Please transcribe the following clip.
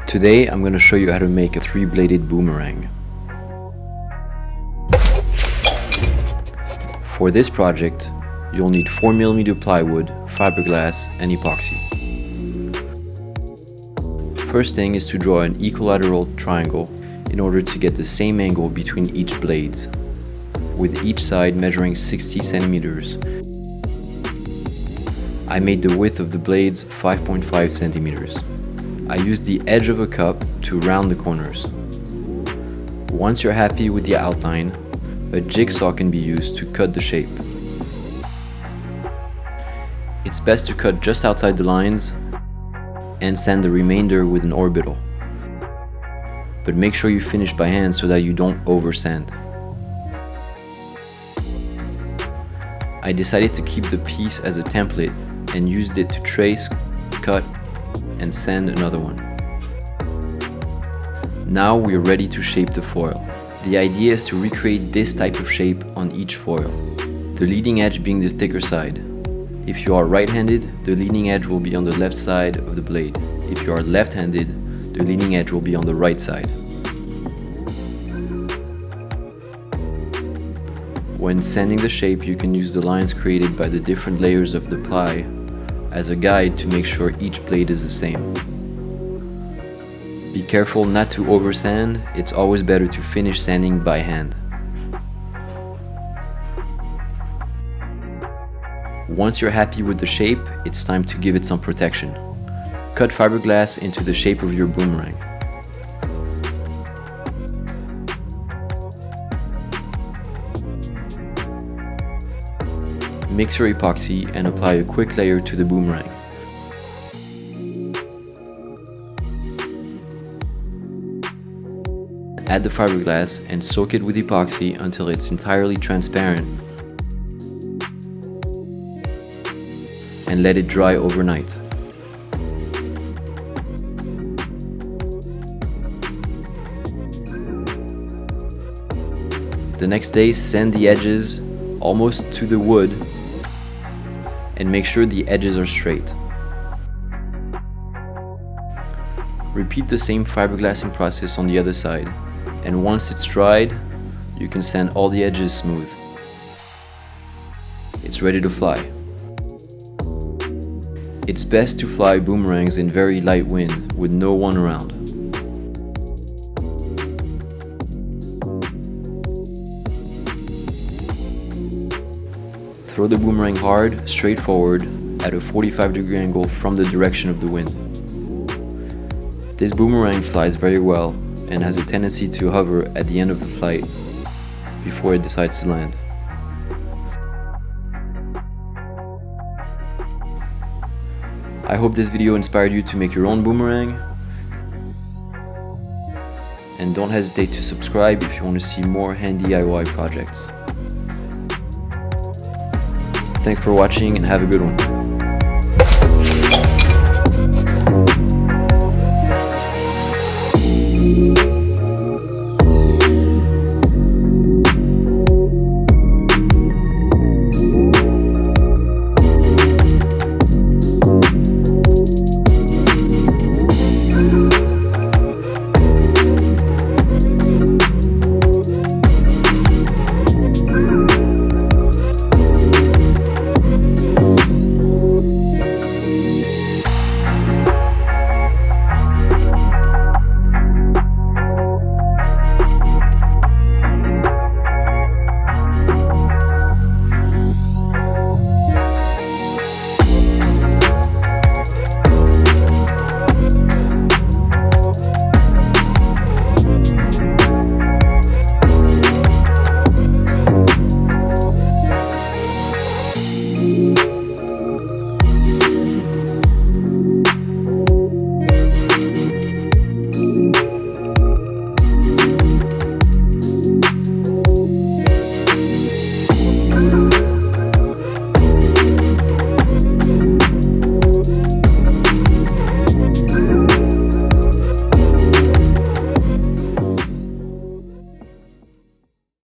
Today I'm going to show you how to make a 3-bladed boomerang. For this project, you'll need 4mm plywood, fiberglass, and epoxy. First thing is to draw an equilateral triangle in order to get the same angle between each blades, with each side measuring 60 centimeters. I made the width of the blades 5.5 centimeters. I used the edge of a cup to round the corners. Once you're happy with the outline, a jigsaw can be used to cut the shape. It's best to cut just outside the lines and sand the remainder with an orbital. But make sure you finish by hand so that you don't oversand. I decided to keep the piece as a template and used it to trace, cut, and sand another one. Now we are ready to shape the foil. The idea is to recreate this type of shape on each foil, the leading edge being the thicker side. If you are right-handed, the leading edge will be on the left side of the blade. If you are left-handed, the leading edge will be on the right side. When sanding the shape, you can use the lines created by the different layers of the ply as a guide to make sure each blade is the same. Be careful not to oversand, it's always better to finish sanding by hand. Once you're happy with the shape, it's time to give it some protection. Cut fiberglass into the shape of your boomerang. Mix your epoxy and apply a quick layer to the boomerang. Add the fiberglass and soak it with epoxy until it's entirely transparent and let it dry overnight. The next day, sand the edges almost to the wood and make sure the edges are straight. Repeat the same fiberglassing process on the other side, and once it's dried, you can sand all the edges smooth. It's ready to fly. It's best to fly boomerangs in very light wind with no one around. Throw the boomerang hard, straight forward, at a 45-degree angle from the direction of the wind. This boomerang flies very well and has a tendency to hover at the end of the flight before it decides to land. I hope this video inspired you to make your own boomerang. And don't hesitate to subscribe if you want to see more hand DIY projects. Thanks for watching and have a good one.